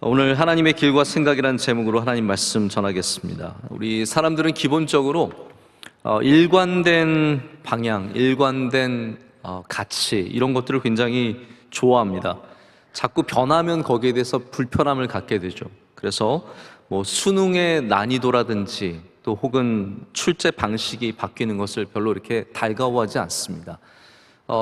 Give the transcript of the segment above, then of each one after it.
오늘 하나님의 길과 생각이라는 제목으로 하나님 말씀 전하겠습니다. 우리 사람들은 기본적으로 일관된 방향, 일관된 가치 이런 것들을 굉장히 좋아합니다. 자꾸 변하면 거기에 대해서 불편함을 갖게 되죠. 그래서 뭐 수능의 난이도라든지 또 혹은 출제 방식이 바뀌는 것을 별로 이렇게 달가워하지 않습니다.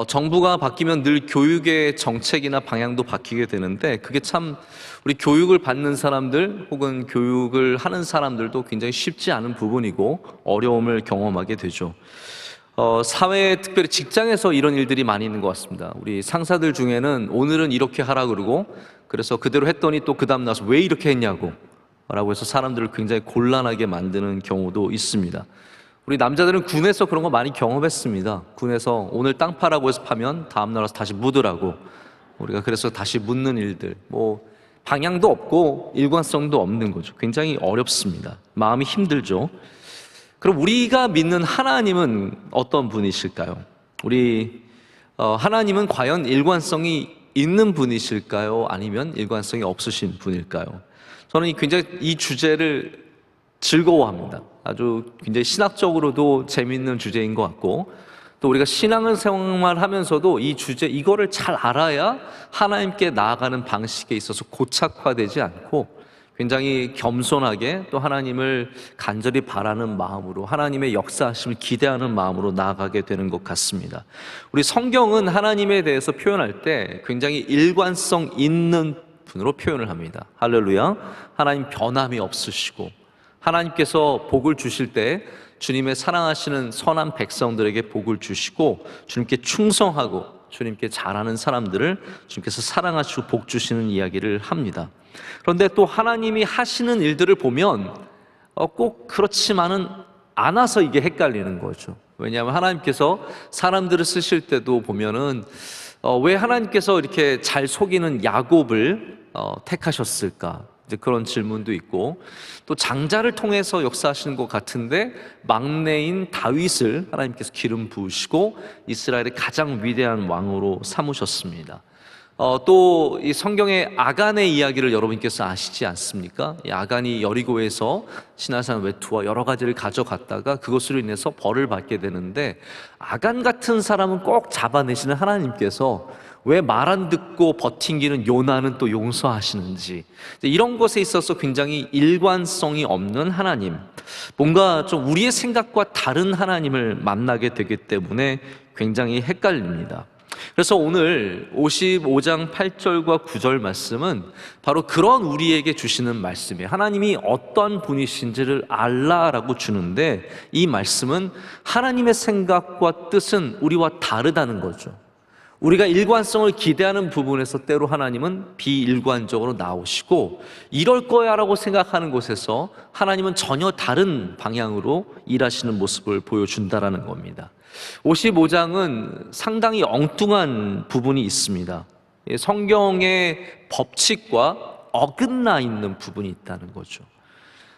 정부가 바뀌면 늘 교육의 정책이나 방향도 바뀌게 되는데 그게 참 우리 교육을 받는 사람들 혹은 교육을 하는 사람들도 굉장히 쉽지 않은 부분이고 어려움을 경험하게 되죠. 사회에 특별히 직장에서 이런 일들이 많이 있는 것 같습니다. 우리 상사들 중에는 오늘은 이렇게 하라 그러고 그래서 그대로 했더니 또 그 다음 나서 왜 이렇게 했냐고 라고 해서 사람들을 굉장히 곤란하게 만드는 경우도 있습니다. 우리 남자들은 군에서 그런 거 많이 경험했습니다. 군에서 오늘 땅 파라고 해서 파면 다음 날 와서 다시 묻으라고 우리가 그래서 다시 묻는 일들 뭐 방향도 없고 일관성도 없는 거죠. 굉장히 어렵습니다. 마음이 힘들죠. 그럼 우리가 믿는 하나님은 어떤 분이실까요? 우리 하나님은 과연 일관성이 있는 분이실까요? 아니면 일관성이 없으신 분일까요? 저는 굉장히 이 주제를 즐거워합니다. 아주 굉장히 신학적으로도 재미있는 주제인 것 같고 또 우리가 신앙생활 하면서도 이 주제 이거를 잘 알아야 하나님께 나아가는 방식에 있어서 고착화되지 않고 굉장히 겸손하게 또 하나님을 간절히 바라는 마음으로 하나님의 역사하심을 기대하는 마음으로 나아가게 되는 것 같습니다. 우리 성경은 하나님에 대해서 표현할 때 굉장히 일관성 있는 분으로 표현을 합니다. 할렐루야. 하나님 변함이 없으시고 하나님께서 복을 주실 때 주님의 사랑하시는 선한 백성들에게 복을 주시고 주님께 충성하고 주님께 잘하는 사람들을 주님께서 사랑하시고 복 주시는 이야기를 합니다. 그런데 또 하나님이 하시는 일들을 보면 꼭 그렇지만은 않아서 이게 헷갈리는 거죠. 왜냐하면 하나님께서 사람들을 쓰실 때도 보면은 왜 하나님께서 이렇게 잘 속이는 야곱을 택하셨을까? 이제 그런 질문도 있고 또 장자를 통해서 역사하시는 것 같은데 막내인 다윗을 하나님께서 기름 부으시고 이스라엘의 가장 위대한 왕으로 삼으셨습니다. 또 이 성경의 아간의 이야기를 여러분께서 아시지 않습니까? 이 아간이 여리고에서 시내산 외투와 여러 가지를 가져갔다가 그것으로 인해서 벌을 받게 되는데 아간 같은 사람은 꼭 잡아내시는 하나님께서 왜 말 안 듣고 버팅기는 요나는 또 용서하시는지 이런 것에 있어서 굉장히 일관성이 없는 하나님, 뭔가 좀 우리의 생각과 다른 하나님을 만나게 되기 때문에 굉장히 헷갈립니다. 그래서 오늘 55장 8절과 9절 말씀은 바로 그런 우리에게 주시는 말씀이에요. 하나님이 어떤 분이신지를 알라라고 주는데 이 말씀은 하나님의 생각과 뜻은 우리와 다르다는 거죠. 우리가 일관성을 기대하는 부분에서 때로 하나님은 비일관적으로 나오시고 이럴 거야 라고 생각하는 곳에서 하나님은 전혀 다른 방향으로 일하시는 모습을 보여준다는 겁니다. 55장은 상당히 엉뚱한 부분이 있습니다. 성경의 법칙과 어긋나 있는 부분이 있다는 거죠.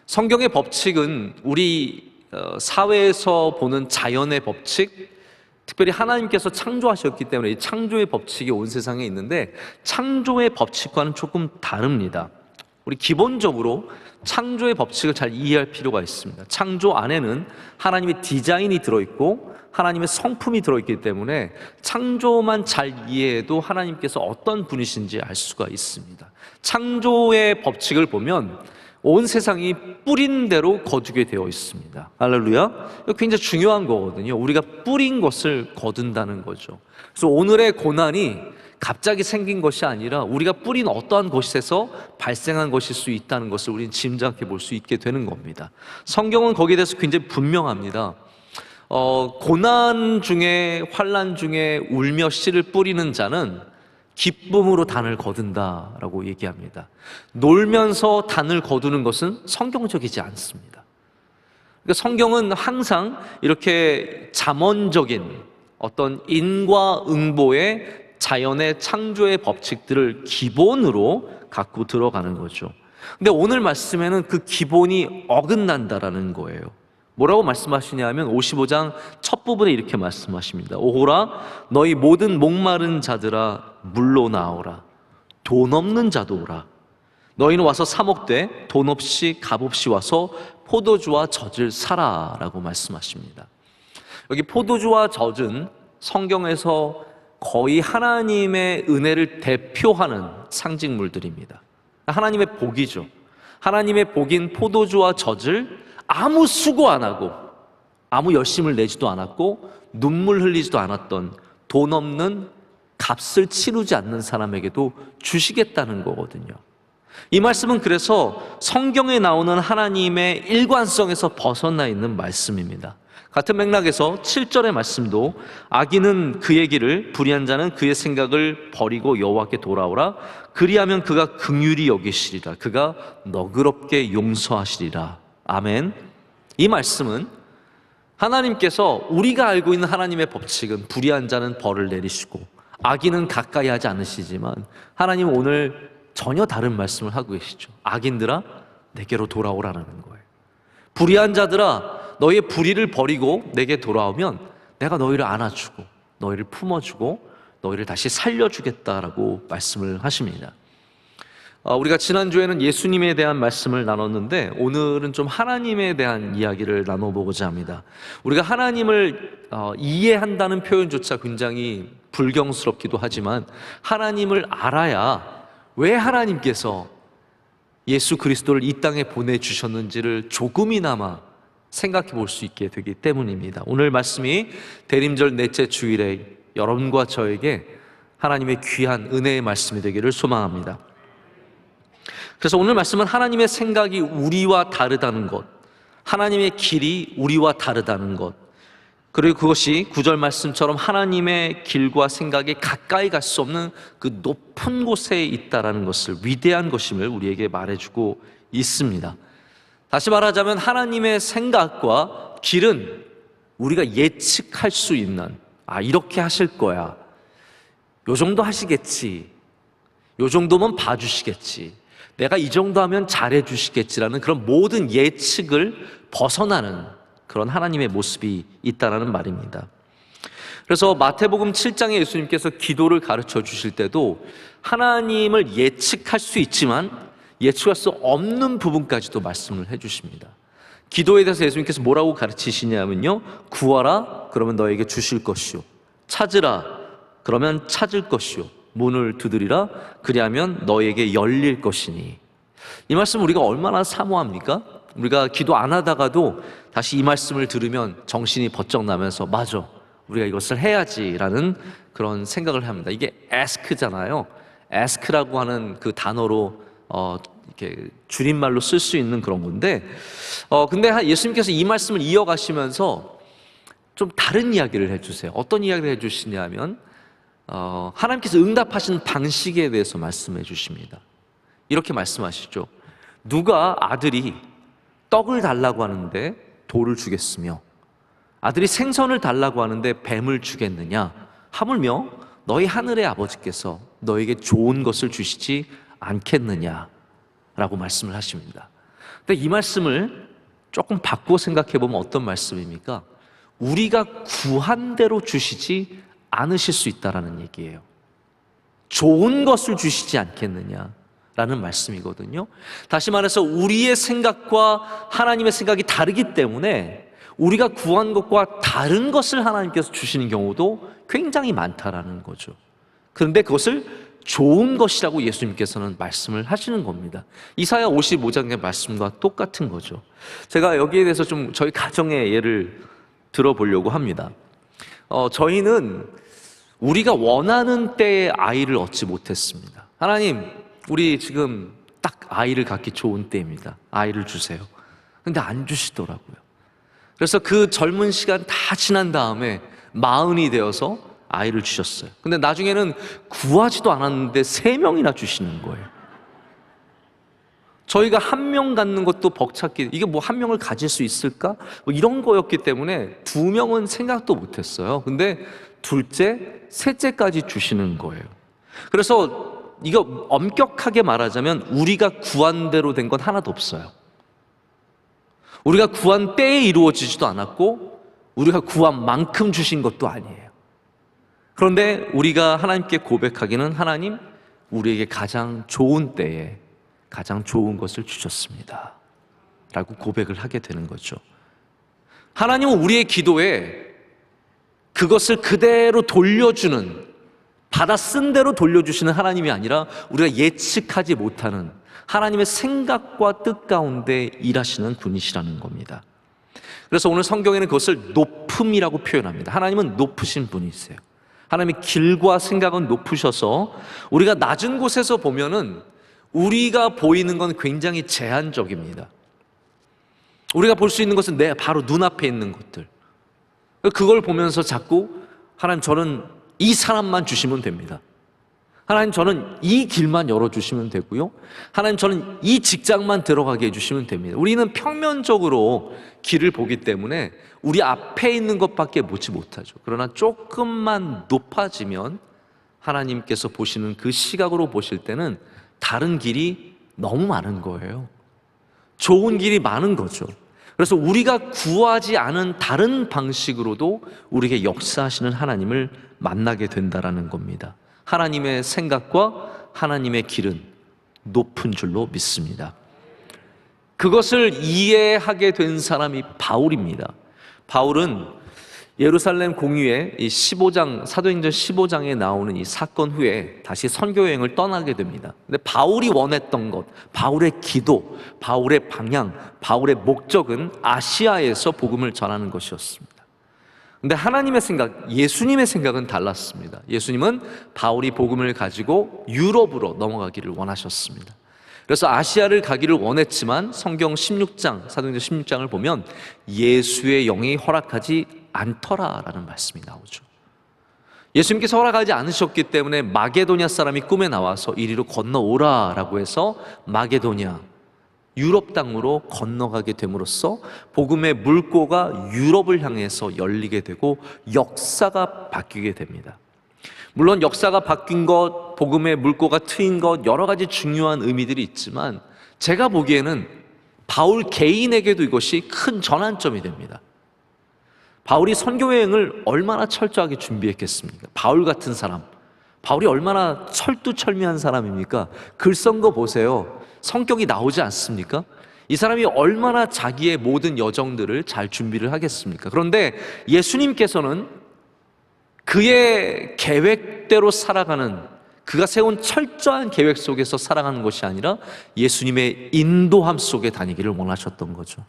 성경의 법칙은 우리 사회에서 보는 자연의 법칙, 특별히 하나님께서 창조하셨기 때문에 이 창조의 법칙이 온 세상에 있는데 창조의 법칙과는 조금 다릅니다. 우리 기본적으로 창조의 법칙을 잘 이해할 필요가 있습니다. 창조 안에는 하나님의 디자인이 들어있고 하나님의 성품이 들어있기 때문에 창조만 잘 이해해도 하나님께서 어떤 분이신지 알 수가 있습니다. 창조의 법칙을 보면 온 세상이 뿌린 대로 거두게 되어 있습니다. 할렐루야. 이거 굉장히 중요한 거거든요. 우리가 뿌린 것을 거둔다는 거죠. 그래서 오늘의 고난이 갑자기 생긴 것이 아니라 우리가 뿌린 어떠한 곳에서 발생한 것일 수 있다는 것을 우리는 짐작해 볼 수 있게 되는 겁니다. 성경은 거기에 대해서 굉장히 분명합니다. 고난 중에 환난 중에 울며 씨를 뿌리는 자는 기쁨으로 단을 거둔다라고 얘기합니다. 놀면서 단을 거두는 것은 성경적이지 않습니다. 그러니까 성경은 항상 이렇게 잠언적인 어떤 인과응보의 자연의 창조의 법칙들을 기본으로 갖고 들어가는 거죠. 근데 오늘 말씀에는 그 기본이 어긋난다라는 거예요. 뭐라고 말씀하시냐면 55장 첫 부분에 이렇게 말씀하십니다. 오호라 너희 모든 목마른 자들아 물로 나오라 돈 없는 자도 오라 너희는 와서 사 먹되 돈 없이 값 없이 와서 포도주와 젖을 사라 라고 말씀하십니다. 여기 포도주와 젖은 성경에서 거의 하나님의 은혜를 대표하는 상징물들입니다. 하나님의 복이죠. 하나님의 복인 포도주와 젖을 아무 수고 안 하고 아무 열심을 내지도 않았고 눈물 흘리지도 않았던 돈 없는 값을 치르지 않는 사람에게도 주시겠다는 거거든요. 이 말씀은 그래서 성경에 나오는 하나님의 일관성에서 벗어나 있는 말씀입니다. 같은 맥락에서 7절의 말씀도 악인은 그의 길을, 불의한 자는 그의 생각을 버리고 여호와께 돌아오라. 그리하면 그가 긍휼히 여기시리라. 그가 너그럽게 용서하시리라. 아멘. 이 말씀은 하나님께서 우리가 알고 있는 하나님의 법칙은 불의한 자는 벌을 내리시고 악인은 가까이 하지 않으시지만, 하나님은 오늘 전혀 다른 말씀을 하고 계시죠. 악인들아 내게로 돌아오라는 거예요. 불의한 자들아 너희의 불의를 버리고 내게 돌아오면 내가 너희를 안아주고 너희를 품어주고 너희를 다시 살려주겠다라고 말씀을 하십니다. 우리가 지난주에는 예수님에 대한 말씀을 나눴는데 오늘은 좀 하나님에 대한 이야기를 나눠보고자 합니다. 우리가 하나님을 이해한다는 표현조차 굉장히 불경스럽기도 하지만 하나님을 알아야 왜 하나님께서 예수 그리스도를 이 땅에 보내주셨는지를 조금이나마 생각해 볼 수 있게 되기 때문입니다. 오늘 말씀이 대림절 넷째 주일에 여러분과 저에게 하나님의 귀한 은혜의 말씀이 되기를 소망합니다. 그래서 오늘 말씀은 하나님의 생각이 우리와 다르다는 것, 하나님의 길이 우리와 다르다는 것, 그리고 그것이 9절 말씀처럼 하나님의 길과 생각이 가까이 갈 수 없는 그 높은 곳에 있다는 것을, 위대한 것임을 우리에게 말해주고 있습니다. 다시 말하자면 하나님의 생각과 길은 우리가 예측할 수 있는, 이렇게 하실 거야, 요 정도 하시겠지, 요 정도면 봐주시겠지, 내가 이 정도 하면 잘해주시겠지라는 그런 모든 예측을 벗어나는 그런 하나님의 모습이 있다는 말입니다. 그래서 마태복음 7장에 예수님께서 기도를 가르쳐 주실 때도 하나님을 예측할 수 있지만 예측할 수 없는 부분까지도 말씀을 해주십니다. 기도에 대해서 예수님께서 뭐라고 가르치시냐면요, 구하라 그러면 너에게 주실 것이요, 찾으라 그러면 찾을 것이요, 문을 두드리라 그리하면 너에게 열릴 것이니. 이 말씀 우리가 얼마나 사모합니까? 우리가 기도 안 하다가도 다시 이 말씀을 들으면 정신이 번쩍 나면서 맞아, 우리가 이것을 해야지라는 그런 생각을 합니다. 이게 ask잖아요. ask라고 하는 그 단어로 이렇게 줄임말로 쓸 수 있는 그런 건데, 근데 예수님께서 이 말씀을 이어가시면서 좀 다른 이야기를 해주세요. 어떤 이야기를 해주시냐면 하나님께서 응답하시는 방식에 대해서 말씀해 주십니다. 이렇게 말씀하시죠. 누가 아들이 떡을 달라고 하는데 돌을 주겠으며 아들이 생선을 달라고 하는데 뱀을 주겠느냐? 하물며 너희 하늘의 아버지께서 너에게 좋은 것을 주시지 않겠느냐? 라고 말씀을 하십니다. 근데 이 말씀을 조금 바꾸어 생각해 보면 어떤 말씀입니까? 우리가 구한 대로 주시지 않으실 수 있다라는 얘기예요. 좋은 것을 주시지 않겠느냐라는 말씀이거든요. 다시 말해서 우리의 생각과 하나님의 생각이 다르기 때문에 우리가 구한 것과 다른 것을 하나님께서 주시는 경우도 굉장히 많다라는 거죠. 그런데 그것을 좋은 것이라고 예수님께서는 말씀을 하시는 겁니다. 이사야 55장의 말씀과 똑같은 거죠. 제가 여기에 대해서 좀 저희 가정의 예를 들어보려고 합니다. 저희는 우리가 원하는 때에 아이를 얻지 못했습니다. 하나님, 우리 지금 딱 아이를 갖기 좋은 때입니다. 아이를 주세요. 근데 안 주시더라고요. 그래서 그 젊은 시간 다 지난 다음에 40이 되어서 아이를 주셨어요. 근데 나중에는 구하지도 않았는데 3명이나 주시는 거예요. 저희가 1명 갖는 것도 벅찼기, 이게 뭐 1명을 가질 수 있을까? 뭐 이런 거였기 때문에 2명은 생각도 못했어요. 근데 둘째, 셋째까지 주시는 거예요. 그래서 이거 엄격하게 말하자면 우리가 구한 대로 된 건 하나도 없어요. 우리가 구한 때에 이루어지지도 않았고 우리가 구한 만큼 주신 것도 아니에요. 그런데 우리가 하나님께 고백하기는, 하나님, 우리에게 가장 좋은 때에 가장 좋은 것을 주셨습니다 라고 고백을 하게 되는 거죠. 하나님은 우리의 기도에 그것을 그대로 돌려주는, 받아 쓴 대로 돌려주시는 하나님이 아니라 우리가 예측하지 못하는 하나님의 생각과 뜻 가운데 일하시는 분이시라는 겁니다. 그래서 오늘 성경에는 그것을 높음이라고 표현합니다. 하나님은 높으신 분이세요. 하나님의 길과 생각은 높으셔서 우리가 낮은 곳에서 보면은 우리가 보이는 건 굉장히 제한적입니다. 우리가 볼 수 있는 것은 내 바로 눈앞에 있는 것들. 그걸 보면서 자꾸 하나님, 저는 이 사람만 주시면 됩니다. 하나님, 저는 이 길만 열어주시면 되고요. 하나님, 저는 이 직장만 들어가게 해주시면 됩니다. 우리는 평면적으로 길을 보기 때문에 우리 앞에 있는 것밖에 보지 못하죠. 그러나 조금만 높아지면 하나님께서 보시는 그 시각으로 보실 때는 다른 길이 너무 많은 거예요. 좋은 길이 많은 거죠. 그래서 우리가 구하지 않은 다른 방식으로도 우리에게 역사하시는 하나님을 만나게 된다라는 겁니다. 하나님의 생각과 하나님의 길은 높은 줄로 믿습니다. 그것을 이해하게 된 사람이 바울입니다. 바울은 예루살렘 공유의 이 15장, 사도행전 15장에 나오는 이 사건 후에 다시 선교 여행을 떠나게 됩니다. 근데 바울이 원했던 것, 바울의 기도, 바울의 방향, 바울의 목적은 아시아에서 복음을 전하는 것이었습니다. 근데 하나님의 생각, 예수님의 생각은 달랐습니다. 예수님은 바울이 복음을 가지고 유럽으로 넘어가기를 원하셨습니다. 그래서 아시아를 가기를 원했지만 성경 16장, 사도행전 16장을 보면 예수의 영이 허락하지 않더라라는 말씀이 나오죠. 예수님께서 허락하지 않으셨기 때문에 마게도냐 사람이 꿈에 나와서 이리로 건너오라라고 해서 마게도냐, 유럽 땅으로 건너가게 됨으로써 복음의 물꼬가 유럽을 향해서 열리게 되고 역사가 바뀌게 됩니다. 물론 역사가 바뀐 것, 복음의 물꼬가 트인 것, 여러 가지 중요한 의미들이 있지만 제가 보기에는 바울 개인에게도 이것이 큰 전환점이 됩니다. 바울이 선교 여행을 얼마나 철저하게 준비했겠습니까? 바울 같은 사람, 바울이 얼마나 철두철미한 사람입니까? 글 쓴 거 보세요. 성격이 나오지 않습니까? 이 사람이 얼마나 자기의 모든 여정들을 잘 준비를 하겠습니까? 그런데 예수님께서는 그의 계획대로 살아가는, 그가 세운 철저한 계획 속에서 살아가는 것이 아니라 예수님의 인도함 속에 다니기를 원하셨던 거죠.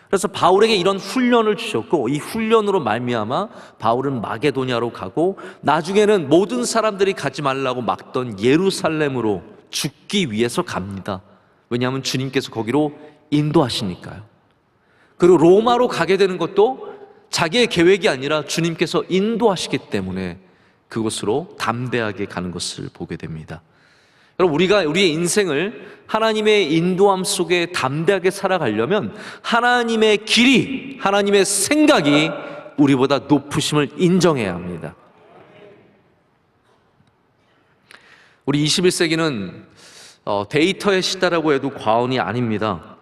그래서 바울에게 이런 훈련을 주셨고 이 훈련으로 말미암아 바울은 마게도냐로 가고 나중에는 모든 사람들이 가지 말라고 막던 예루살렘으로 죽기 위해서 갑니다. 왜냐하면 주님께서 거기로 인도하시니까요. 그리고 로마로 가게 되는 것도 자기의 계획이 아니라 주님께서 인도하시기 때문에 그곳으로 담대하게 가는 것을 보게 됩니다. 여러분, 우리가 우리의 인생을 하나님의 인도함 속에 담대하게 살아가려면 하나님의 길이, 하나님의 생각이 우리보다 높으심을 인정해야 합니다. 우리 21세기는 데이터의 시대라고 해도 과언이 아닙니다.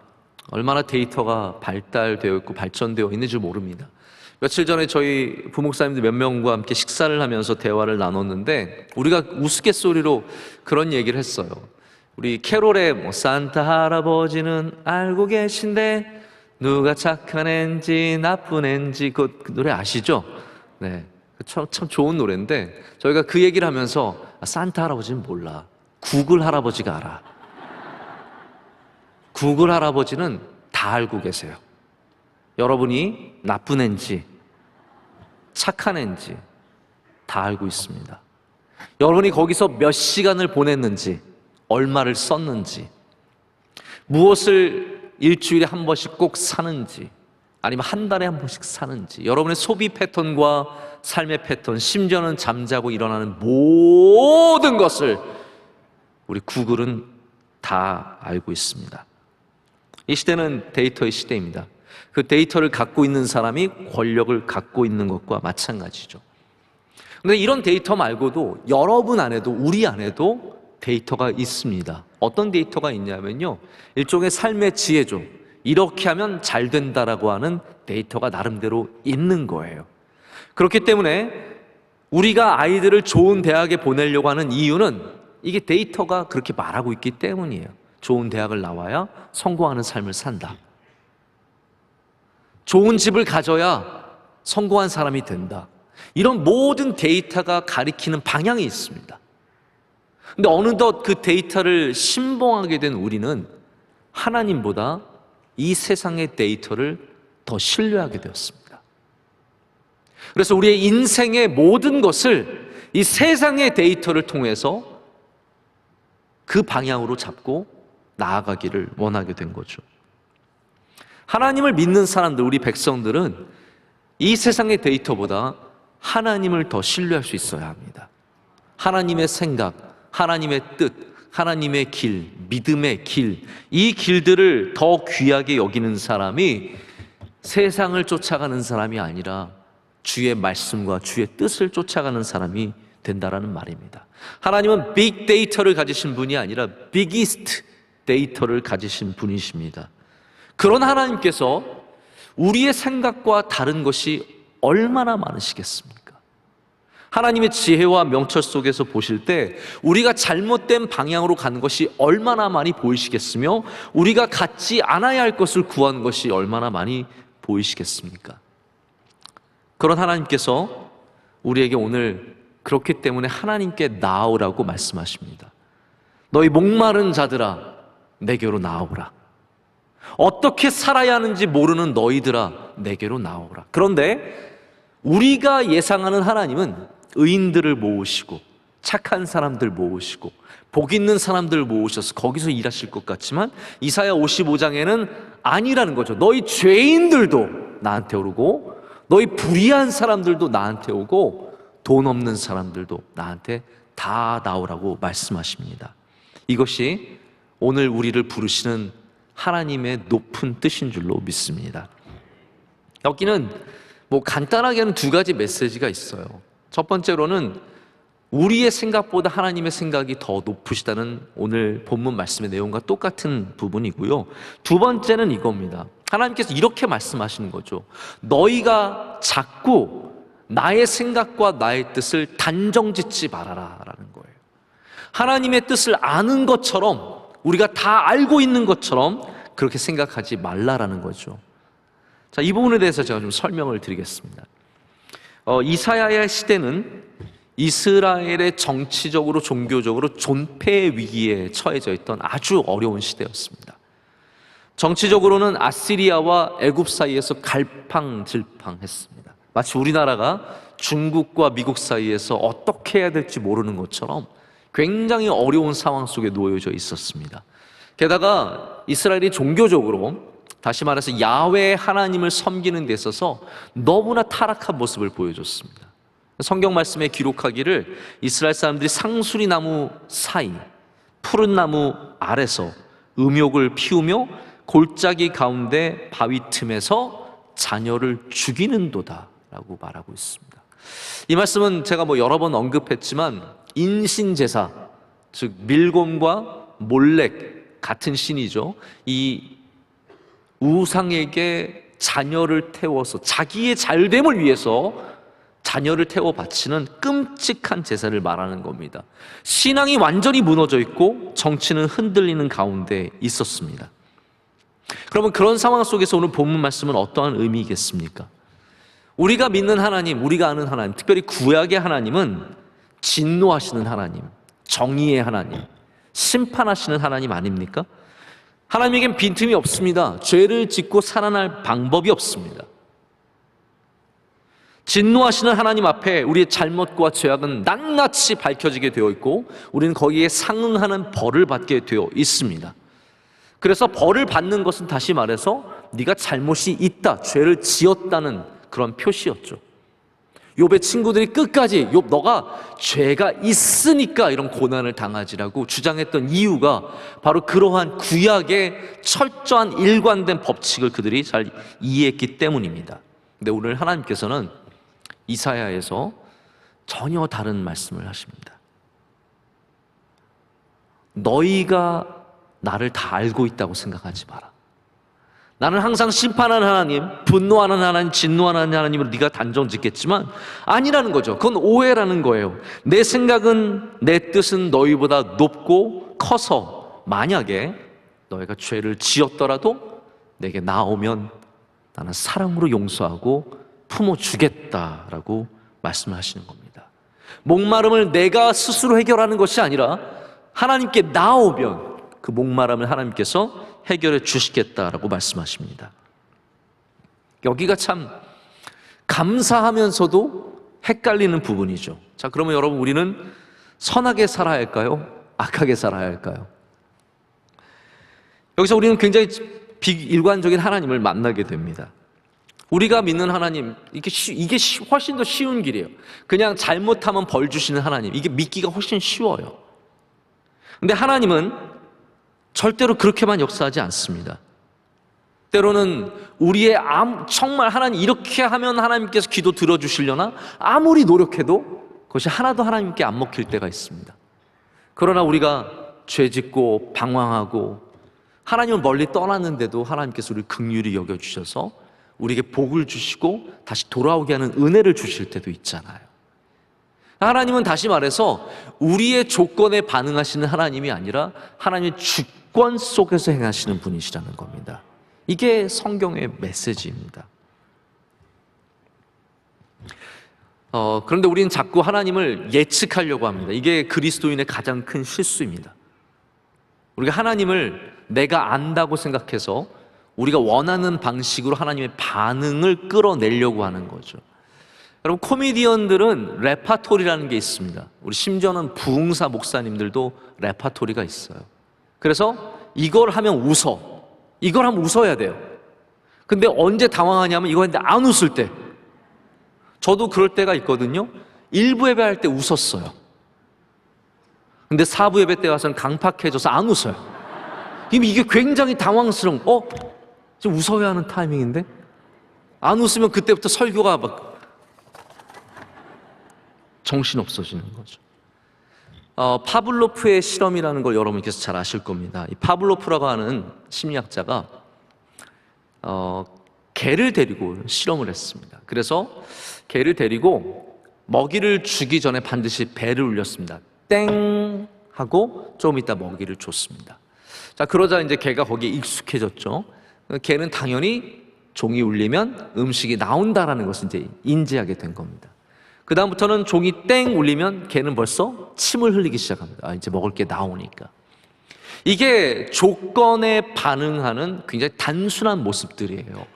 얼마나 데이터가 발달되어 있고 발전되어 있는지 모릅니다. 며칠 전에 저희 부목사님들 몇 명과 함께 식사를 하면서 대화를 나눴는데 우리가 우스갯소리로 그런 얘기를 했어요. 우리 캐롤의 산타 할아버지는 알고 계신데 누가 착한 앤지 나쁜 앤지 그 노래 아시죠? 네, 참 좋은 노래인데 저희가 그 얘기를 하면서 산타 할아버지는 몰라, 구글 할아버지가 알아. 구글 할아버지는 다 알고 계세요. 여러분이 나쁜 앤지 착한 앤지 다 알고 있습니다. 여러분이 거기서 몇 시간을 보냈는지, 얼마를 썼는지, 무엇을 일주일에 한 번씩 꼭 사는지, 아니면 한 달에 한 번씩 사는지, 여러분의 소비 패턴과 삶의 패턴, 심지어는 잠자고 일어나는 모든 것을 우리 구글은 다 알고 있습니다. 이 시대는 데이터의 시대입니다. 그 데이터를 갖고 있는 사람이 권력을 갖고 있는 것과 마찬가지죠. 그런데 이런 데이터 말고도 여러분 안에도, 우리 안에도 데이터가 있습니다. 어떤 데이터가 있냐면요, 일종의 삶의 지혜죠. 이렇게 하면 잘 된다라고 하는 데이터가 나름대로 있는 거예요. 그렇기 때문에 우리가 아이들을 좋은 대학에 보내려고 하는 이유는 이게 데이터가 그렇게 말하고 있기 때문이에요. 좋은 대학을 나와야 성공하는 삶을 산다. 좋은 집을 가져야 성공한 사람이 된다. 이런 모든 데이터가 가리키는 방향이 있습니다. 근데 어느덧 그 데이터를 신봉하게 된 우리는 하나님보다 이 세상의 데이터를 더 신뢰하게 되었습니다. 그래서 우리의 인생의 모든 것을 이 세상의 데이터를 통해서 그 방향으로 잡고 나아가기를 원하게 된 거죠. 하나님을 믿는 사람들, 우리 백성들은 이 세상의 데이터보다 하나님을 더 신뢰할 수 있어야 합니다. 하나님의 생각, 하나님의 뜻, 하나님의 길, 믿음의 길, 이 길들을 더 귀하게 여기는 사람이 세상을 쫓아가는 사람이 아니라 주의 말씀과 주의 뜻을 쫓아가는 사람이 된다라는 말입니다. 하나님은 빅 데이터를 가지신 분이 아니라 비기스트 데이터를 가지신 분이십니다. 그런 하나님께서 우리의 생각과 다른 것이 얼마나 많으시겠습니까? 하나님의 지혜와 명철 속에서 보실 때 우리가 잘못된 방향으로 가는 것이 얼마나 많이 보이시겠으며 우리가 갖지 않아야 할 것을 구하는 것이 얼마나 많이 보이시겠습니까? 그런 하나님께서 우리에게 오늘 그렇기 때문에 하나님께 나아오라고 말씀하십니다. 너희 목마른 자들아 내게로 나아오라. 어떻게 살아야 하는지 모르는 너희들아 내게로 나아오라. 그런데 우리가 예상하는 하나님은 의인들을 모으시고 착한 사람들 모으시고 복 있는 사람들 모으셔서 거기서 일하실 것 같지만 이사야 55장에는 아니라는 거죠. 너희 죄인들도 나한테 오르고 너희 불의한 사람들도 나한테 오고 돈 없는 사람들도 나한테 다 나오라고 말씀하십니다. 이것이 오늘 우리를 부르시는 하나님의 높은 뜻인 줄로 믿습니다. 여기는 간단하게는 두 가지 메시지가 있어요. 첫 번째로는 우리의 생각보다 하나님의 생각이 더 높으시다는 오늘 본문 말씀의 내용과 똑같은 부분이고요. 두 번째는 이겁니다. 하나님께서 이렇게 말씀하시는 거죠. 너희가 자꾸 나의 생각과 나의 뜻을 단정짓지 말아라 라는 거예요. 하나님의 뜻을 아는 것처럼 우리가 다 알고 있는 것처럼 그렇게 생각하지 말라라는 거죠. 자, 이 부분에 대해서 제가 좀 설명을 드리겠습니다. 이사야의 시대는 이스라엘의 정치적으로 종교적으로 존폐 위기에 처해져 있던 아주 어려운 시대였습니다. 정치적으로는 아시리아와 애굽 사이에서 갈팡질팡했습니다. 마치 우리나라가 중국과 미국 사이에서 어떻게 해야 될지 모르는 것처럼 굉장히 어려운 상황 속에 놓여져 있었습니다. 게다가 이스라엘이 종교적으로 다시 말해서 야훼 하나님을 섬기는 데 있어서 너무나 타락한 모습을 보여줬습니다. 성경 말씀에 기록하기를 이스라엘 사람들이 상수리 나무 사이 푸른 나무 아래서 음욕을 피우며 골짜기 가운데 바위 틈에서 자녀를 죽이는도다 라고 말하고 있습니다. 이 말씀은 제가 여러 번 언급했지만 인신제사, 즉 밀곰과 몰렉 같은 신이죠. 이 우상에게 자녀를 태워서 자기의 잘됨을 위해서 자녀를 태워 바치는 끔찍한 제사를 말하는 겁니다. 신앙이 완전히 무너져 있고 정치는 흔들리는 가운데 있었습니다. 그러면 그런 상황 속에서 오늘 본문 말씀은 어떠한 의미겠습니까? 우리가 믿는 하나님, 우리가 아는 하나님, 특별히 구약의 하나님은 진노하시는 하나님, 정의의 하나님, 심판하시는 하나님 아닙니까? 하나님에겐 빈틈이 없습니다. 죄를 짓고 살아날 방법이 없습니다. 진노하시는 하나님 앞에 우리의 잘못과 죄악은 낱낱이 밝혀지게 되어 있고 우리는 거기에 상응하는 벌을 받게 되어 있습니다. 그래서 벌을 받는 것은 다시 말해서 네가 잘못이 있다, 죄를 지었다는 그런 표시였죠. 욥의 친구들이 끝까지 욥 너가 죄가 있으니까 이런 고난을 당하지라고 주장했던 이유가 바로 그러한 구약의 철저한 일관된 법칙을 그들이 잘 이해했기 때문입니다. 근데 오늘 하나님께서는 이사야에서 전혀 다른 말씀을 하십니다. 너희가 나를 다 알고 있다고 생각하지 마라. 나는 항상 심판하는 하나님, 분노하는 하나님, 진노하는 하나님으로 네가 단정짓겠지만 아니라는 거죠. 그건 오해라는 거예요. 내 생각은, 내 뜻은 너희보다 높고 커서 만약에 너희가 죄를 지었더라도 내게 나오면 나는 사랑으로 용서하고 품어주겠다라고 말씀을 하시는 겁니다. 목마름을 내가 스스로 해결하는 것이 아니라 하나님께 나오면 그 목마름을 하나님께서 해결해 주시겠다라고 말씀하십니다. 여기가 참 감사하면서도 헷갈리는 부분이죠. 자, 그러면 여러분, 우리는 선하게 살아야 할까요? 악하게 살아야 할까요? 여기서 우리는 굉장히 비일관적인 하나님을 만나게 됩니다. 우리가 믿는 하나님, 이게 훨씬 더 쉬운 길이에요. 그냥 잘못하면 벌 주시는 하나님, 이게 믿기가 훨씬 쉬워요. 근데 하나님은 절대로 그렇게만 역사하지 않습니다. 때로는 우리의 정말 하나님 이렇게 하면 하나님께서 기도 들어주시려나 아무리 노력해도 그것이 하나도 하나님께 안 먹힐 때가 있습니다. 그러나 우리가 죄짓고 방황하고 하나님을 멀리 떠났는데도 하나님께서 우리를 긍휼히 여겨주셔서 우리에게 복을 주시고 다시 돌아오게 하는 은혜를 주실 때도 있잖아요. 하나님은 다시 말해서 우리의 조건에 반응하시는 하나님이 아니라 하나님의 주권 속에서 행하시는 분이시라는 겁니다. 이게 성경의 메시지입니다. 그런데 우리는 자꾸 하나님을 예측하려고 합니다. 이게 그리스도인의 가장 큰 실수입니다. 우리가 하나님을 내가 안다고 생각해서 우리가 원하는 방식으로 하나님의 반응을 끌어내려고 하는 거죠. 여러분, 코미디언들은 레파토리라는 게 있습니다. 우리 심지어는 부흥사 목사님들도 레파토리가 있어요. 그래서 이걸 하면 웃어. 이걸 하면 웃어야 돼요. 근데 언제 당황하냐면 이거 했는데 안 웃을 때. 저도 그럴 때가 있거든요. 1부 예배할 때 웃었어요. 근데 4부 예배 때 와서는 강팍해져서 안 웃어요. 이게 굉장히 당황스러운, 지금 웃어야 하는 타이밍인데? 안 웃으면 그때부터 설교가 막 정신없어지는 거죠. 파블로프의 실험이라는 걸 여러분께서 잘 아실 겁니다. 이 파블로프라고 하는 심리학자가 개를 데리고 실험을 했습니다. 그래서 개를 데리고 먹이를 주기 전에 반드시 배를 울렸습니다. 땡 하고 좀 이따 먹이를 줬습니다. 자, 그러자 이제 개가 거기에 익숙해졌죠. 개는 당연히 종이 울리면 음식이 나온다라는 것을 이제 인지하게 된 겁니다. 그 다음부터는 종이 땡 울리면 개는 벌써 침을 흘리기 시작합니다. 이제 먹을 게 나오니까. 이게 조건에 반응하는 굉장히 단순한 모습들이에요.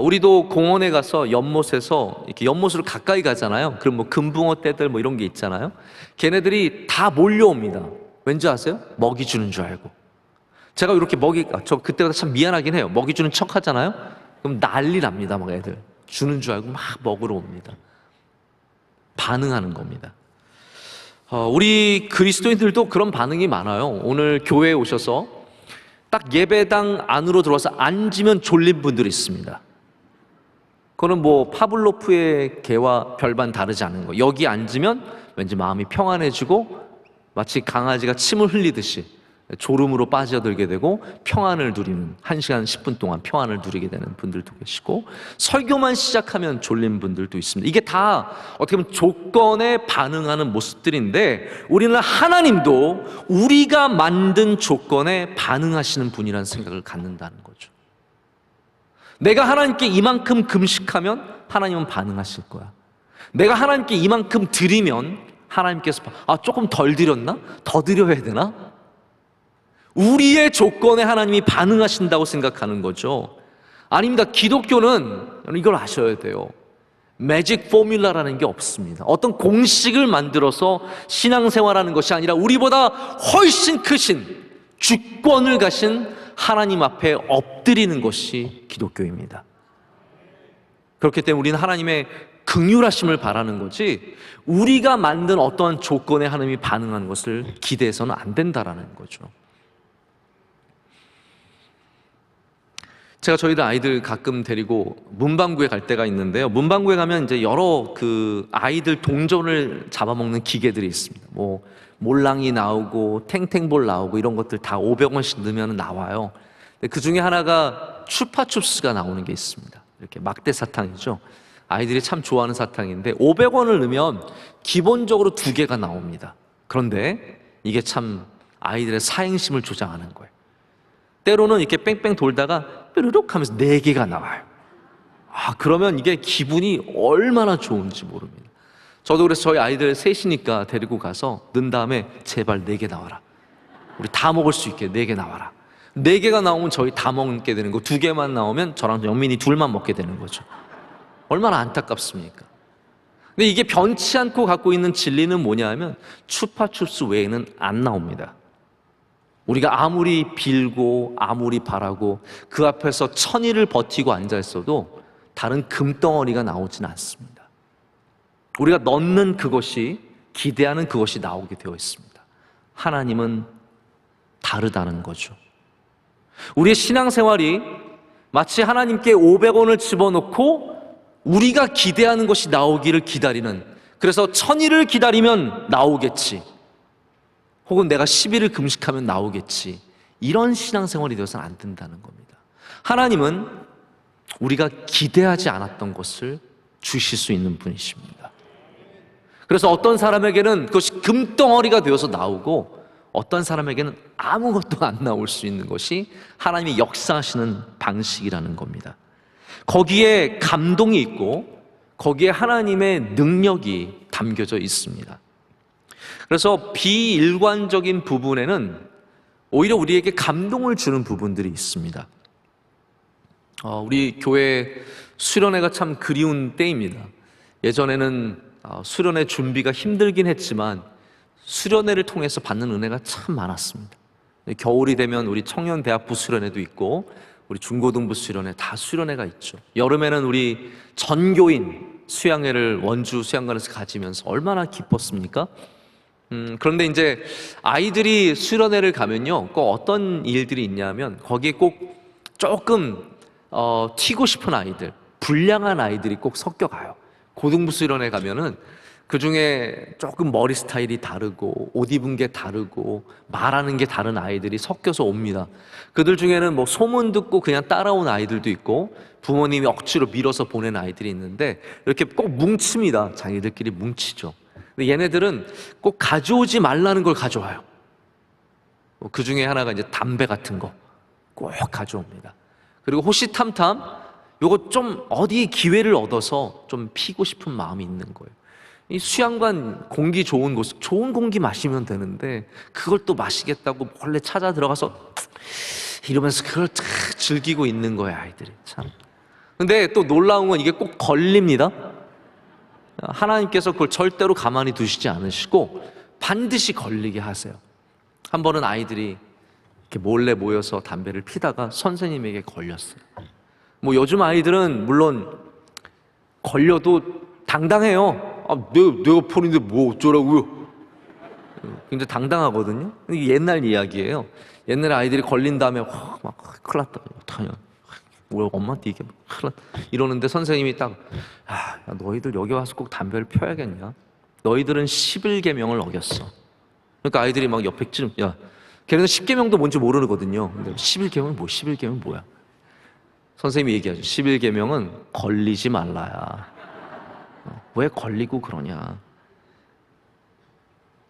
우리도 공원에 가서 연못에서 이렇게 연못으로 가까이 가잖아요. 그럼 뭐 금붕어 떼들 뭐 이런 게 있잖아요. 걔네들이 다 몰려옵니다. 왠지 아세요? 먹이 주는 줄 알고. 제가 이렇게 저 그때가 참 미안하긴 해요. 먹이 주는 척 하잖아요. 그럼 난리 납니다. 막 애들 주는 줄 알고 막 먹으러 옵니다. 반응하는 겁니다. 우리 그리스도인들도 그런 반응이 많아요. 오늘 교회에 오셔서 딱 예배당 안으로 들어와서 앉으면 졸린 분들이 있습니다. 그거는 뭐 파블로프의 개와 별반 다르지 않은 거예요. 여기 앉으면 왠지 마음이 평안해지고 마치 강아지가 침을 흘리듯이 졸음으로 빠져들게 되고 평안을 누리는 1시간 10분 동안 평안을 누리게 되는 분들도 계시고, 설교만 시작하면 졸린 분들도 있습니다. 이게 다 어떻게 보면 조건에 반응하는 모습들인데, 우리는 하나님도 우리가 만든 조건에 반응하시는 분이라는 생각을 갖는다는 거죠. 내가 하나님께 이만큼 금식하면 하나님은 반응하실 거야. 내가 하나님께 이만큼 드리면 하나님께서 조금 덜 드렸나? 더 드려야 되나? 우리의 조건에 하나님이 반응하신다고 생각하는 거죠. 아닙니다. 기독교는 이걸 아셔야 돼요. 매직 포뮬라라는 게 없습니다. 어떤 공식을 만들어서 신앙생활하는 것이 아니라 우리보다 훨씬 크신 주권을 가신 하나님 앞에 엎드리는 것이 기독교입니다. 그렇기 때문에 우리는 하나님의 긍휼하심을 바라는 거지, 우리가 만든 어떠한 조건에 하나님이 반응하는 것을 기대해서는 안 된다라는 거죠. 제가 저희들 아이들 가끔 데리고 문방구에 갈 때가 있는데요. 문방구에 가면 이제 여러 그 아이들 동전을 잡아먹는 기계들이 있습니다. 뭐 몰랑이 나오고 탱탱볼 나오고 이런 것들 다 500원씩 넣으면 나와요. 그 중에 하나가 추파춥스가 나오는 게 있습니다. 이렇게 막대 사탕이죠. 아이들이 참 좋아하는 사탕인데 500원을 넣으면 기본적으로 2개가 나옵니다. 그런데 이게 참 아이들의 사행심을 조장하는 거예요. 때로는 이렇게 뺑뺑 돌다가 뾰루룩 하면서 4개가 나와요. 그러면 이게 기분이 얼마나 좋은지 모릅니다. 저도 그래서 저희 아이들 셋이니까 데리고 가서 넣은 다음에 제발 4개 나와라. 우리 다 먹을 수 있게 4개 나와라. 4개가 나오면 저희 다 먹게 되는 거, 2개만 나오면 저랑 영민이 둘만 먹게 되는 거죠. 얼마나 안타깝습니까? 근데 이게 변치 않고 갖고 있는 진리는 뭐냐 하면 추파춥스 외에는 안 나옵니다. 우리가 아무리 빌고 아무리 바라고 그 앞에서 천일을 버티고 앉아 있어도 다른 금덩어리가 나오진 않습니다. 우리가 넣는 그것이, 기대하는 그것이 나오게 되어 있습니다. 하나님은 다르다는 거죠. 우리의 신앙생활이 마치 하나님께 500원을 집어넣고 우리가 기대하는 것이 나오기를 기다리는, 그래서 1000일을 기다리면 나오겠지, 혹은 내가 10일을 금식하면 나오겠지, 이런 신앙생활이 되어서는 안 된다는 겁니다. 하나님은 우리가 기대하지 않았던 것을 주실 수 있는 분이십니다. 그래서 어떤 사람에게는 그것이 금덩어리가 되어서 나오고 어떤 사람에게는 아무것도 안 나올 수 있는 것이 하나님이 역사하시는 방식이라는 겁니다. 거기에 감동이 있고 거기에 하나님의 능력이 담겨져 있습니다. 그래서 비일관적인 부분에는 오히려 우리에게 감동을 주는 부분들이 있습니다. 우리 교회 수련회가 참 그리운 때입니다. 예전에는 수련회 준비가 힘들긴 했지만 수련회를 통해서 받는 은혜가 참 많았습니다. 겨울이 되면 우리 청년대학부 수련회도 있고 우리 중고등부 수련회, 다 수련회가 있죠. 여름에는 우리 전교인 수양회를 원주 수양관에서 가지면서 얼마나 기뻤습니까? 그런데 이제 아이들이 수련회를 가면요, 꼭 어떤 일들이 있냐면 거기에 꼭 조금 튀고 싶은 아이들, 불량한 아이들이 꼭 섞여가요. 고등부 수련회 가면은 그 중에 조금 머리 스타일이 다르고 옷 입은 게 다르고 말하는 게 다른 아이들이 섞여서 옵니다. 그들 중에는 뭐 소문 듣고 그냥 따라온 아이들도 있고 부모님이 억지로 밀어서 보낸 아이들이 있는데 이렇게 꼭 뭉칩니다. 자기들끼리 뭉치죠. 근데 얘네들은 꼭 가져오지 말라는 걸 가져와요. 그 중에 하나가 이제 담배 같은 거 꼭 가져옵니다. 그리고 호시탐탐 요거 좀 어디 기회를 얻어서 좀 피고 싶은 마음이 있는 거예요. 이 수양관 공기 좋은 곳, 좋은 공기 마시면 되는데 그걸 또 마시겠다고 몰래 찾아 들어가서 이러면서 그걸 쫙 즐기고 있는 거예요, 아이들이 참. 근데 또 놀라운 건 이게 꼭 걸립니다. 하나님께서 그걸 절대로 가만히 두시지 않으시고 반드시 걸리게 하세요. 한 번은 아이들이 이렇게 몰래 모여서 담배를 피다가 선생님에게 걸렸어요. 뭐 요즘 아이들은 물론 걸려도 당당해요. 내가 폰인데 뭐 어쩌라고요? 굉장히 당당하거든요. 이게 옛날 이야기예요. 옛날에 아이들이 걸린 다음에 막 큰일 났다, 어떡하냐, 왜 엄마한테 이게 큰일 났다 이러는데 선생님이 딱 야, 너희들 여기 와서 꼭 담배를 펴야겠냐? 너희들은 11계명을 어겼어. 그러니까 아이들이 막 옆에 ጭ는, 야, 걔네는 10계명도 뭔지 모르거든요. 근데 11계명은 뭐, 11계명은 뭐야? 선생님이 얘기하죠. 11계명은 걸리지 말라야. 왜 걸리고 그러냐?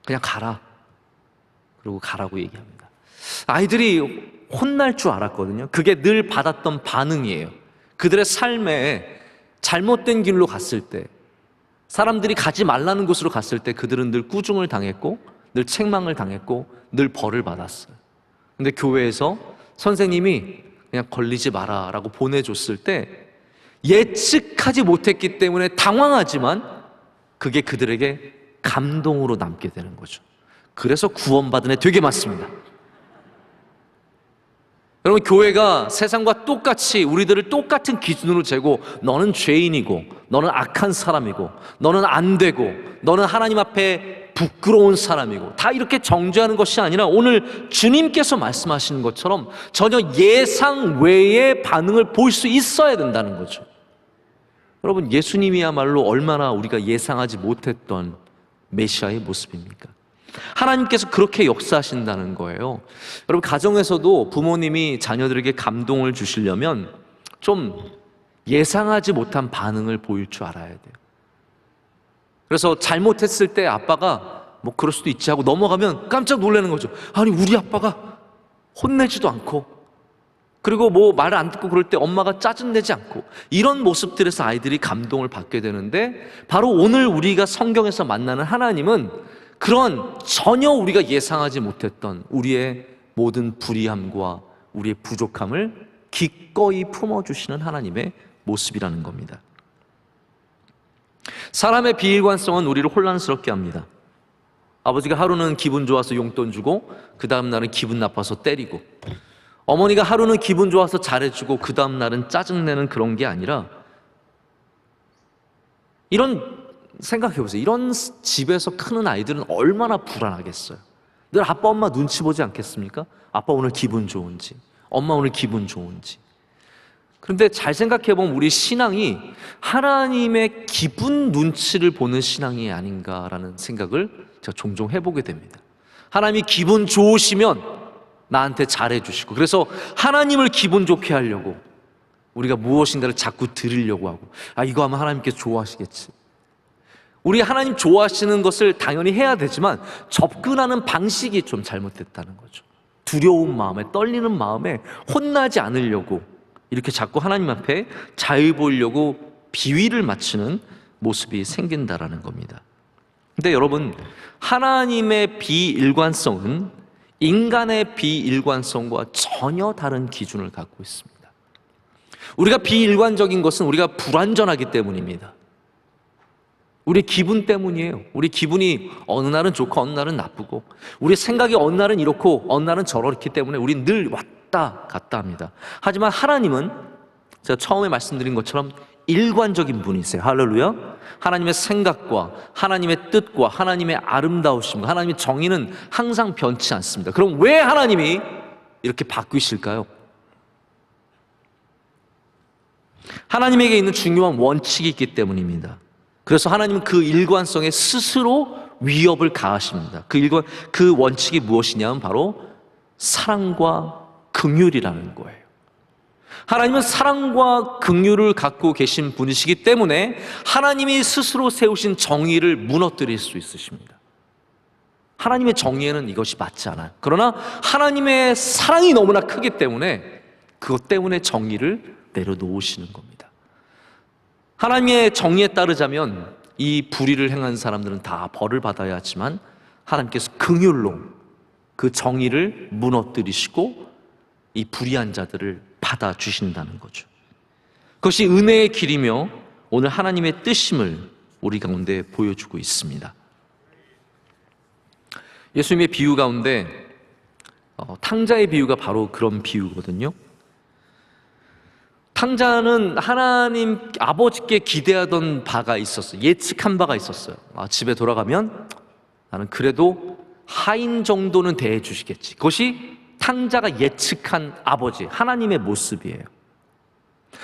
그냥 가라. 그리고 가라고 얘기합니다. 아이들이 혼날 줄 알았거든요. 그게 늘 받았던 반응이에요. 그들의 삶에 잘못된 길로 갔을 때, 사람들이 가지 말라는 곳으로 갔을 때 그들은 늘 꾸중을 당했고 늘 책망을 당했고 늘 벌을 받았어요. 근데 교회에서 선생님이 그냥 걸리지 마라 라고 보내줬을 때 예측하지 못했기 때문에 당황하지만 그게 그들에게 감동으로 남게 되는 거죠. 그래서 구원받은 애 되게 많습니다. 여러분, 교회가 세상과 똑같이 우리들을 똑같은 기준으로 재고 너는 죄인이고 너는 악한 사람이고 너는 안 되고 너는 하나님 앞에 부끄러운 사람이고 다 이렇게 정죄하는 것이 아니라 오늘 주님께서 말씀하시는 것처럼 전혀 예상 외의 반응을 볼 수 있어야 된다는 거죠. 여러분, 예수님이야말로 얼마나 우리가 예상하지 못했던 메시아의 모습입니까? 하나님께서 그렇게 역사하신다는 거예요. 여러분, 가정에서도 부모님이 자녀들에게 감동을 주시려면 좀 예상하지 못한 반응을 보일 줄 알아야 돼요. 그래서 잘못했을 때 아빠가 뭐 그럴 수도 있지 하고 넘어가면 깜짝 놀라는 거죠. 아니, 우리 아빠가 혼내지도 않고 그리고 뭐 말을 안 듣고 그럴 때 엄마가 짜증내지 않고, 이런 모습들에서 아이들이 감동을 받게 되는데, 바로 오늘 우리가 성경에서 만나는 하나님은 그런 전혀 우리가 예상하지 못했던 우리의 모든 불의함과 우리의 부족함을 기꺼이 품어주시는 하나님의 모습이라는 겁니다. 사람의 비일관성은 우리를 혼란스럽게 합니다. 아버지가 하루는 기분 좋아서 용돈 주고 그 다음 날은 기분 나빠서 때리고, 어머니가 하루는 기분 좋아서 잘해주고 그 다음 날은 짜증내는 그런 게 아니라, 생각해보세요. 이런 집에서 크는 아이들은 얼마나 불안하겠어요. 늘 아빠 엄마 눈치 보지 않겠습니까? 아빠 오늘 기분 좋은지, 엄마 오늘 기분 좋은지. 그런데 잘 생각해보면 우리 신앙이 하나님의 기분 눈치를 보는 신앙이 아닌가라는 생각을 제가 종종 해보게 됩니다. 하나님이 기분 좋으시면 나한테 잘해주시고, 그래서 하나님을 기분 좋게 하려고 우리가 무엇인가를 자꾸 드리려고 하고, 이거 하면 하나님께서 좋아하시겠지. 우리 하나님 좋아하시는 것을 당연히 해야 되지만 접근하는 방식이 좀 잘못됐다는 거죠. 두려운 마음에, 떨리는 마음에 혼나지 않으려고 이렇게 자꾸 하나님 앞에 잘 보이려고 비위를 맞추는 모습이 생긴다라는 겁니다. 근데 여러분, 하나님의 비일관성은 인간의 비일관성과 전혀 다른 기준을 갖고 있습니다. 우리가 비일관적인 것은 우리가 불완전하기 때문입니다. 우리 기분 때문이에요. 우리 기분이 어느 날은 좋고 어느 날은 나쁘고, 우리 생각이 어느 날은 이렇고 어느 날은 저렇기 때문에 우리 늘 왔다 갔다 합니다. 하지만 하나님은 제가 처음에 말씀드린 것처럼 일관적인 분이세요. 할렐루야. 하나님의 생각과 하나님의 뜻과 하나님의 아름다우심과 하나님의 정의는 항상 변치 않습니다. 그럼 왜 하나님이 이렇게 바뀌실까요? 하나님에게 있는 중요한 원칙이 있기 때문입니다. 그래서 하나님은 그 일관성에 스스로 위협을 가하십니다. 그 원칙이 무엇이냐면 바로 사랑과 긍휼이라는 거예요. 하나님은 사랑과 긍휼을 갖고 계신 분이시기 때문에 하나님이 스스로 세우신 정의를 무너뜨릴 수 있으십니다. 하나님의 정의에는 이것이 맞지 않아요. 그러나 하나님의 사랑이 너무나 크기 때문에 그것 때문에 정의를 내려놓으시는 겁니다. 하나님의 정의에 따르자면 이 불의를 행한 사람들은 다 벌을 받아야 하지만 하나님께서 긍휼로 그 정의를 무너뜨리시고 이 불의한 자들을 받아주신다는 거죠. 그것이 은혜의 길이며 오늘 하나님의 뜻임을 우리 가운데 보여주고 있습니다. 예수님의 비유 가운데 탕자의 비유가 바로 그런 비유거든요. 탕자는 하나님 아버지께 기대하던 바가 있었어요. 예측한 바가 있었어요. 집에 돌아가면 나는 그래도 하인 정도는 대해 주시겠지. 그것이 탕자가 예측한 아버지 하나님의 모습이에요.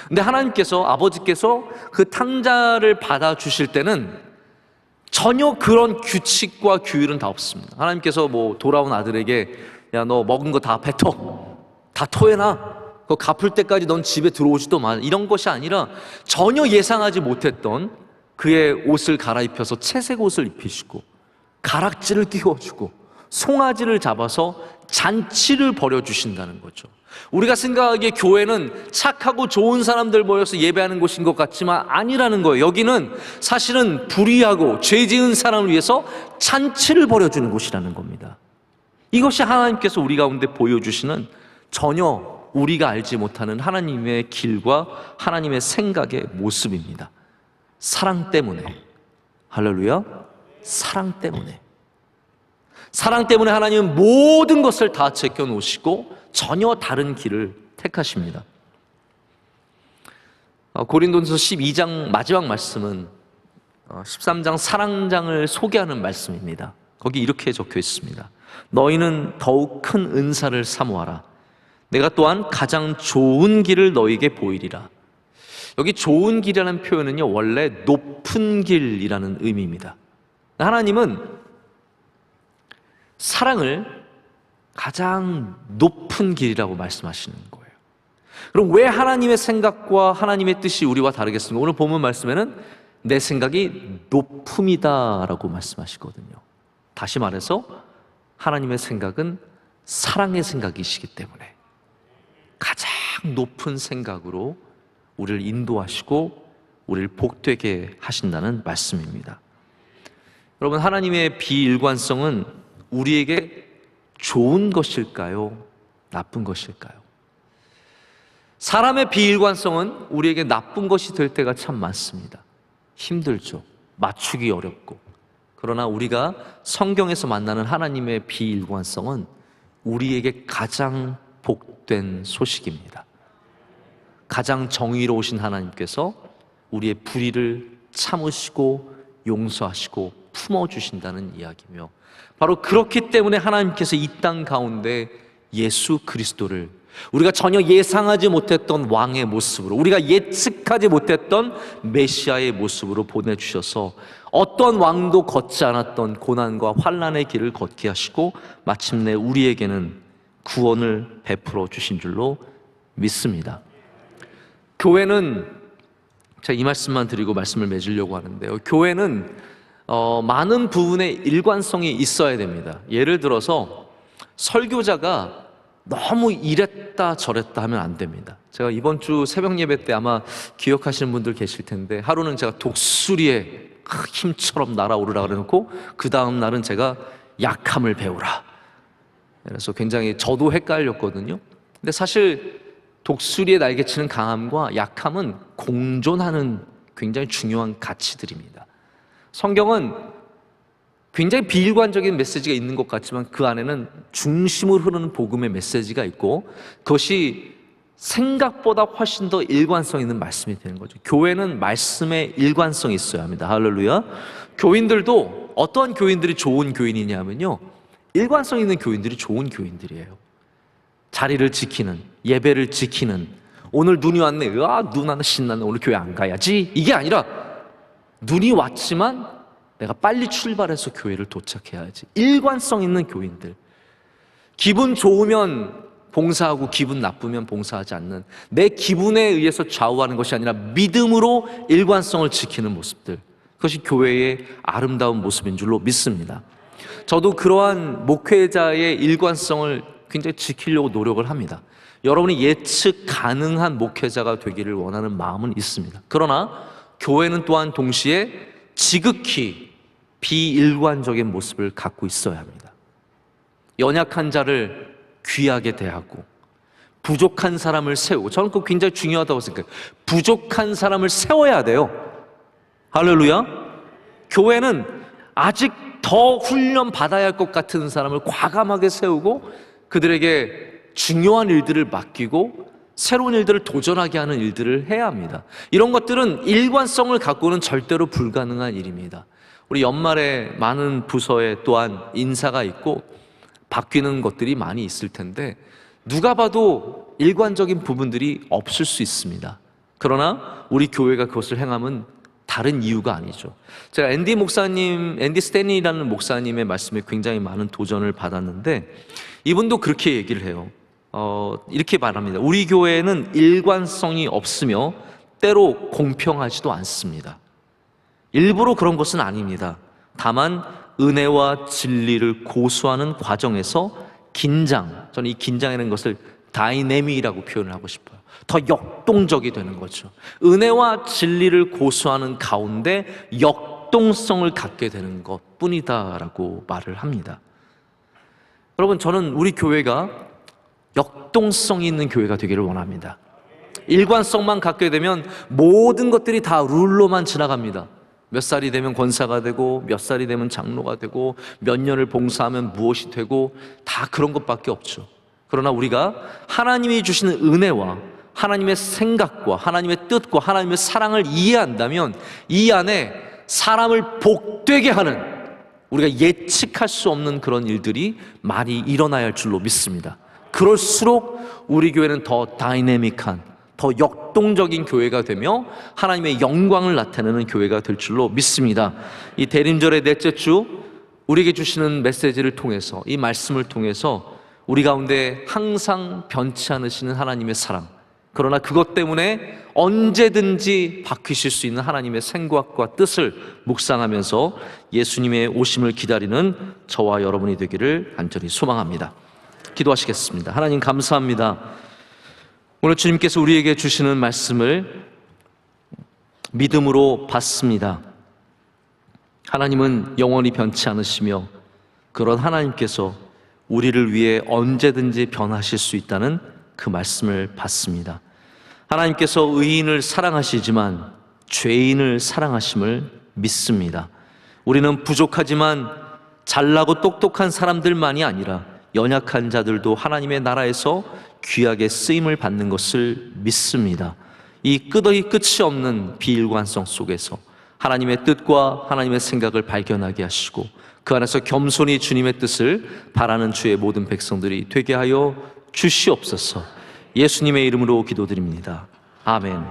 근데 아버지께서 그 탕자를 받아주실 때는 전혀 그런 규칙과 규율은 다 없습니다. 하나님께서 돌아온 아들에게 야, 너 먹은 거 다 뱉어, 다 토해놔, 그거 갚을 때까지 넌 집에 들어오지도 마, 이런 것이 아니라 전혀 예상하지 못했던 그의 옷을 갈아입혀서 채색 옷을 입히시고 가락지를 띄워주고 송아지를 잡아서 잔치를 벌여주신다는 거죠. 우리가 생각하기에 교회는 착하고 좋은 사람들 모여서 예배하는 곳인 것 같지만 아니라는 거예요. 여기는 사실은 불의하고 죄 지은 사람을 위해서 잔치를 벌여주는 곳이라는 겁니다. 이것이 하나님께서 우리 가운데 보여주시는 전혀 우리가 알지 못하는 하나님의 길과 하나님의 생각의 모습입니다. 사랑 때문에, 할렐루야, 사랑 때문에 하나님은 모든 것을 다 제껴놓으시고 전혀 다른 길을 택하십니다. 고린도전서 12장 마지막 말씀은 13장 사랑장을 소개하는 말씀입니다. 거기 이렇게 적혀 있습니다. 너희는 더욱 큰 은사를 사모하라. 내가 또한 가장 좋은 길을 너희에게 보이리라. 여기 좋은 길이라는 표현은요, 원래 높은 길이라는 의미입니다. 하나님은 사랑을 가장 높은 길이라고 말씀하시는 거예요. 그럼 왜 하나님의 생각과 하나님의 뜻이 우리와 다르겠습니까? 오늘 본문 말씀에는 내 생각이 높음이다라고 말씀하시거든요. 다시 말해서 하나님의 생각은 사랑의 생각이시기 때문에 가장 높은 생각으로 우리를 인도하시고 우리를 복되게 하신다는 말씀입니다. 여러분, 하나님의 비일관성은 우리에게 좋은 것일까요? 나쁜 것일까요? 사람의 비일관성은 우리에게 나쁜 것이 될 때가 참 많습니다. 힘들죠. 맞추기 어렵고. 그러나 우리가 성경에서 만나는 하나님의 비일관성은 우리에게 가장 복된 소식입니다. 가장 정의로우신 하나님께서 우리의 불의를 참으시고 용서하시고 품어주신다는 이야기며, 바로 그렇기 때문에 하나님께서 이 땅 가운데 예수 그리스도를 우리가 전혀 예상하지 못했던 왕의 모습으로, 우리가 예측하지 못했던 메시아의 모습으로 보내주셔서 어떤 왕도 걷지 않았던 고난과 환난의 길을 걷게 하시고 마침내 우리에게는 구원을 베풀어 주신 줄로 믿습니다. 교회는, 제가 이 말씀만 드리고 말씀을 맺으려고 하는데요, 교회는 많은 부분에 일관성이 있어야 됩니다. 예를 들어서 설교자가 너무 이랬다 저랬다 하면 안 됩니다. 제가 이번 주 새벽 예배 때 아마 기억하시는 분들 계실 텐데, 하루는 제가 독수리의 힘처럼 날아오르라 그래놓고 그 다음 날은 제가 약함을 배우라, 그래서 굉장히 저도 헷갈렸거든요. 근데 사실 독수리의 날개치는 강함과 약함은 공존하는 굉장히 중요한 가치들입니다. 성경은 굉장히 비일관적인 메시지가 있는 것 같지만 그 안에는 중심으로 흐르는 복음의 메시지가 있고, 그것이 생각보다 훨씬 더 일관성 있는 말씀이 되는 거죠. 교회는 말씀에 일관성이 있어야 합니다. 할렐루야. 교인들도, 어떤 교인들이 좋은 교인이냐면요, 일관성 있는 교인들이 좋은 교인들이에요. 자리를 지키는, 예배를 지키는, 오늘 눈이 왔네, 눈 하나 신나네, 오늘 교회 안 가야지, 이게 아니라 눈이 왔지만 내가 빨리 출발해서 교회를 도착해야지. 일관성 있는 교인들. 기분 좋으면 봉사하고 기분 나쁘면 봉사하지 않는, 내 기분에 의해서 좌우하는 것이 아니라 믿음으로 일관성을 지키는 모습들, 그것이 교회의 아름다운 모습인 줄로 믿습니다. 저도 그러한 목회자의 일관성을 굉장히 지키려고 노력을 합니다. 여러분이 예측 가능한 목회자가 되기를 원하는 마음은 있습니다. 그러나 교회는 또한 동시에 지극히 비일관적인 모습을 갖고 있어야 합니다. 연약한 자를 귀하게 대하고, 부족한 사람을 세우고, 저는 그거 굉장히 중요하다고 생각해요. 부족한 사람을 세워야 돼요. 할렐루야. 교회는 아직 더 훈련 받아야 할 것 같은 사람을 과감하게 세우고 그들에게 중요한 일들을 맡기고 새로운 일들을 도전하게 하는 일들을 해야 합니다. 이런 것들은 일관성을 갖고는 절대로 불가능한 일입니다. 우리 연말에 많은 부서에 또한 인사가 있고 바뀌는 것들이 많이 있을 텐데, 누가 봐도 일관적인 부분들이 없을 수 있습니다. 그러나 우리 교회가 그것을 행함은 다른 이유가 아니죠. 제가 앤디 스탠리라는 목사님의 말씀에 굉장히 많은 도전을 받았는데, 이분도 그렇게 얘기를 해요. 이렇게 말합니다. 우리 교회는 일관성이 없으며 때로 공평하지도 않습니다. 일부러 그런 것은 아닙니다. 다만 은혜와 진리를 고수하는 과정에서 긴장, 저는 이 긴장이라는 것을 다이내믹이라고 표현을 하고 싶어요. 더 역동적이 되는 거죠. 은혜와 진리를 고수하는 가운데 역동성을 갖게 되는 것 뿐이다라고 말을 합니다. 여러분, 저는 우리 교회가 역동성이 있는 교회가 되기를 원합니다. 일관성만 갖게 되면 모든 것들이 다 룰로만 지나갑니다. 몇 살이 되면 권사가 되고, 몇 살이 되면 장로가 되고, 몇 년을 봉사하면 무엇이 되고, 다 그런 것밖에 없죠. 그러나 우리가 하나님이 주시는 은혜와 하나님의 생각과 하나님의 뜻과 하나님의 사랑을 이해한다면 이 안에 사람을 복되게 하는, 우리가 예측할 수 없는 그런 일들이 많이 일어나야 할 줄로 믿습니다. 그럴수록 우리 교회는 더 다이내믹한, 더 역동적인 교회가 되며 하나님의 영광을 나타내는 교회가 될 줄로 믿습니다. 이 대림절의 넷째 주 우리에게 주시는 메시지를 통해서, 이 말씀을 통해서 우리 가운데 항상 변치 않으시는 하나님의 사랑, 그러나 그것 때문에 언제든지 바뀌실 수 있는 하나님의 생각과 뜻을 묵상하면서 예수님의 오심을 기다리는 저와 여러분이 되기를 간절히 소망합니다. 기도하시겠습니다. 하나님, 감사합니다. 오늘 주님께서 우리에게 주시는 말씀을 믿음으로 받습니다. 하나님은 영원히 변치 않으시며 그런 하나님께서 우리를 위해 언제든지 변하실 수 있다는 그 말씀을 받습니다. 하나님께서 의인을 사랑하시지만 죄인을 사랑하심을 믿습니다. 우리는 부족하지만 잘나고 똑똑한 사람들만이 아니라 연약한 자들도 하나님의 나라에서 귀하게 쓰임을 받는 것을 믿습니다. 이 끝이 없는 비일관성 속에서 하나님의 뜻과 하나님의 생각을 발견하게 하시고 그 안에서 겸손히 주님의 뜻을 바라는 주의 모든 백성들이 되게 하여 주시옵소서. 예수님의 이름으로 기도드립니다. 아멘.